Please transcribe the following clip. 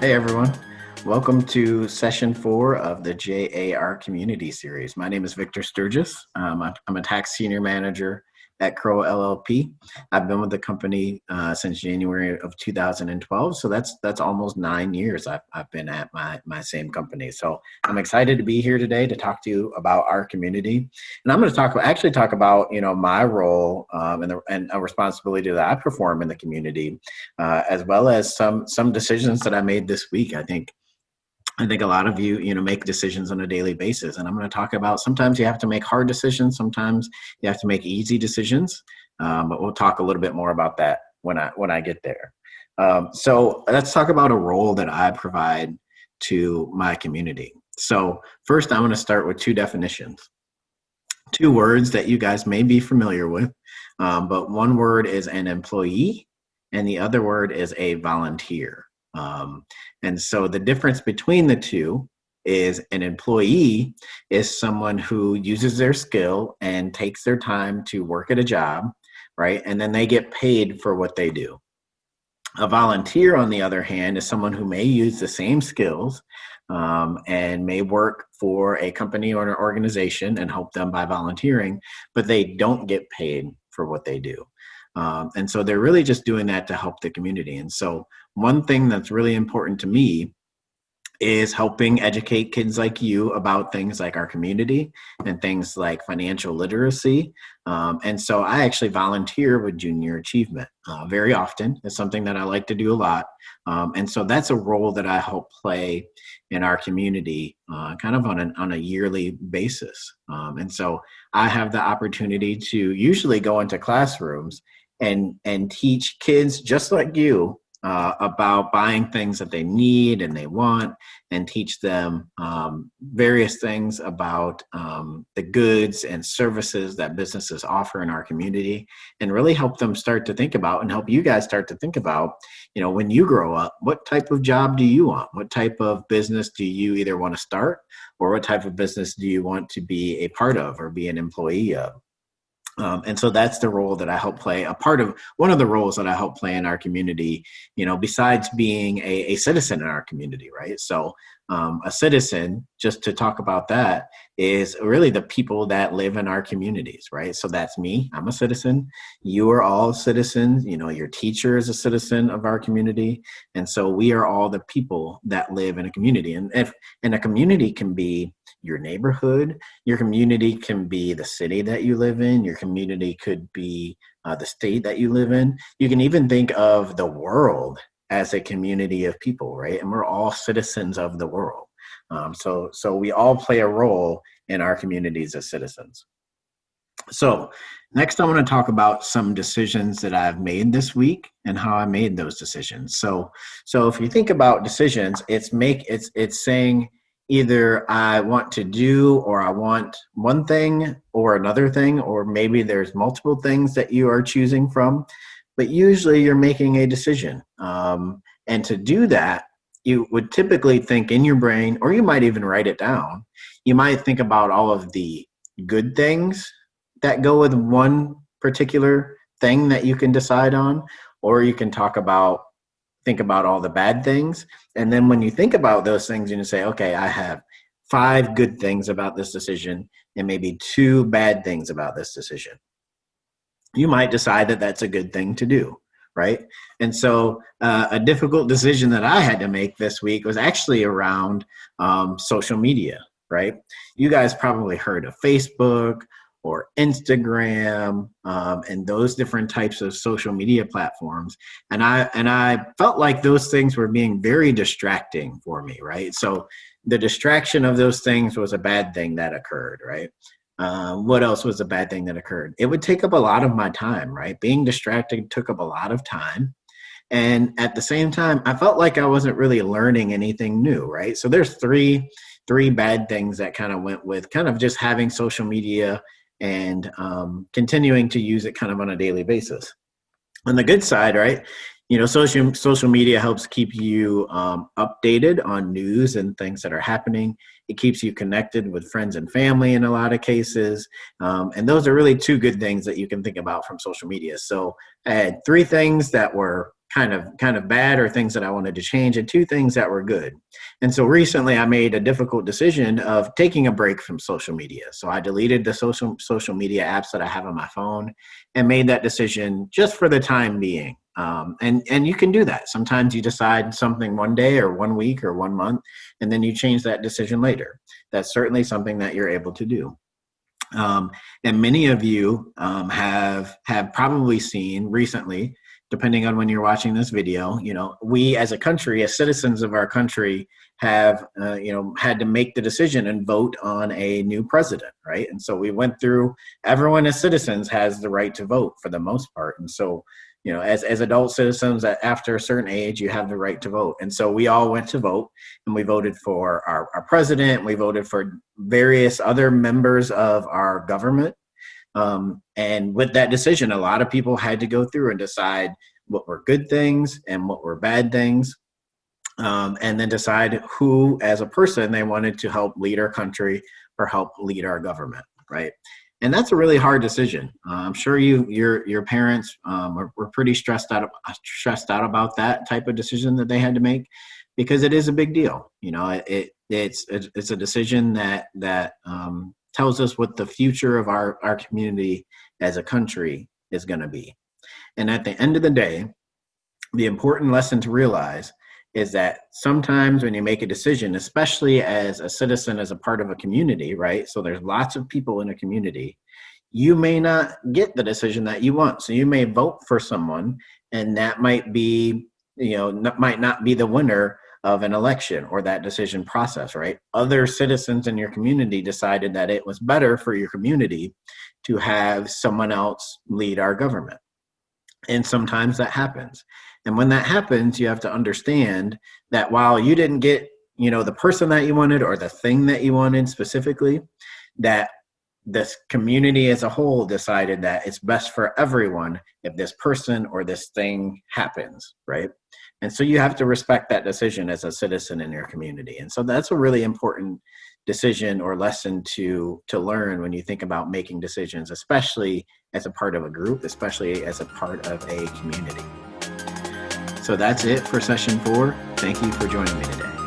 Hey everyone, welcome to session 4 of the JAR Community Series. My name is Victor Sturgis. I'm a tax senior manager at Crow LLP. I've been with the company since January of 2012, so that's almost 9 years I've been at my same company. So I'm excited to be here today to talk to you about our community, and I'm going to talk about my role and a responsibility that I perform in the community, as well as some decisions that I made this week. I think a lot of you make decisions on a daily basis, and I'm going to talk about sometimes you have to make hard decisions, sometimes you have to make easy decisions, but we'll talk a little bit more about that when I get there. So let's talk about a role that I provide to my community. So first, I'm going to start with two definitions, two words that you guys may be familiar with, but one word is an employee, and the other word is a volunteer. And so the difference between the two is an employee is someone who uses their skill and takes their time to work at a job, right? And then they get paid for what they do. A volunteer, on the other hand, is someone who may use the same skills and may work for a company or an organization and help them by volunteering, but they don't get paid for what they do. And so they're really just doing that to help the community. And so one thing that's really important to me is helping educate kids like you about things like our community and things like financial literacy. And so I actually volunteer with Junior Achievement very often. It's something that I like to do a lot. And so that's a role that I help play in our community kind of on a yearly basis. And so I have the opportunity to usually go into classrooms and teach kids just like you about buying things that they need and they want, and teach them various things about the goods and services that businesses offer in our community, and really help them start to think about, and help you guys start to think about, when you grow up, what type of job do you want? What type of business do you either want to start, or what type of business do you want to be a part of or be an employee of? And so that's the role that I help play, one of the roles that I help play in our community, besides being a citizen in our community, right? So a citizen, just to talk about that, is really the people that live in our communities, right? So that's me. I'm a citizen. You are all citizens. Your teacher is a citizen of our community. And so we are all the people that live in a community. And a community can be your neighborhood, your community can be the city that you live in, your community could be the state that you live in. You can even think of the world as a community of people, right? And we're all citizens of the world. So we all play a role in our communities as citizens. So next I want to talk about some decisions that I've made this week and how I made those decisions. So if you think about decisions, it's saying, either I want to do, or I want one thing or another thing, or maybe there's multiple things that you are choosing from, but usually you're making a decision. And to do that, you would typically think in your brain, or you might even write it down. You might think about all of the good things that go with one particular thing that you can decide on, or you can think about all the bad things. And then when you think about those things, you say, okay, I have 5 good things about this decision and maybe 2 bad things about this decision. You might decide that that's a good thing to do, right? And so a difficult decision that I had to make this week was actually around social media, right? You guys probably heard of Facebook or Instagram, and those different types of social media platforms. And I felt like those things were being very distracting for me, right? So the distraction of those things was a bad thing that occurred, right? What else was a bad thing that occurred? It would take up a lot of my time, right? Being distracted took up a lot of time. And at the same time, I felt like I wasn't really learning anything new, right? So there's three bad things that kind of went with kind of just having social media and continuing to use it kind of on a daily basis. On the good side, right, social media helps keep you updated on news and things that are happening. It keeps you connected with friends and family in a lot of cases. And those are really 2 good things that you can think about from social media. So I had 3 things that were kind of bad or things that I wanted to change, and 2 things that were good. And so recently I made a difficult decision of taking a break from social media. So I deleted the social media apps that I have on my phone and made that decision just for the time being. And you can do that. Sometimes you decide something one day or 1 week or 1 month, and then you change that decision later. That's certainly something that you're able to do. And many of you have probably seen recently, depending on when you're watching this video, we as a country, as citizens of our country, have had to make the decision and vote on a new president, right? And so we went through. Everyone as citizens has the right to vote for the most part, and so as adult citizens, after a certain age, you have the right to vote. And so we all went to vote, and we voted for our president. We voted for various other members of our government. And with that decision, a lot of people had to go through and decide what were good things and what were bad things, and then decide who, as a person, they wanted to help lead our country or help lead our government, right? And that's a really hard decision. I'm sure your parents were pretty stressed out about that type of decision that they had to make, because it is a big deal. It's a decision that tells us what the future of our community as a country is going to be. And at the end of the day, the important lesson to realize is that sometimes when you make a decision, especially as a citizen, as a part of a community, right? So there's lots of people in a community, you may not get the decision that you want. So you may vote for someone, and that might be, might not be the winner of an election or that decision process, right? Other citizens in your community decided that it was better for your community to have someone else lead our government. And sometimes that happens. And when that happens, you have to understand that while you didn't get, the person that you wanted or the thing that you wanted specifically, that this community as a whole decided that it's best for everyone if this person or this thing happens, right? And so you have to respect that decision as a citizen in your community. And so that's a really important decision or lesson to learn when you think about making decisions, especially as a part of a group, especially as a part of a community. So that's it for session 4. Thank you for joining me today.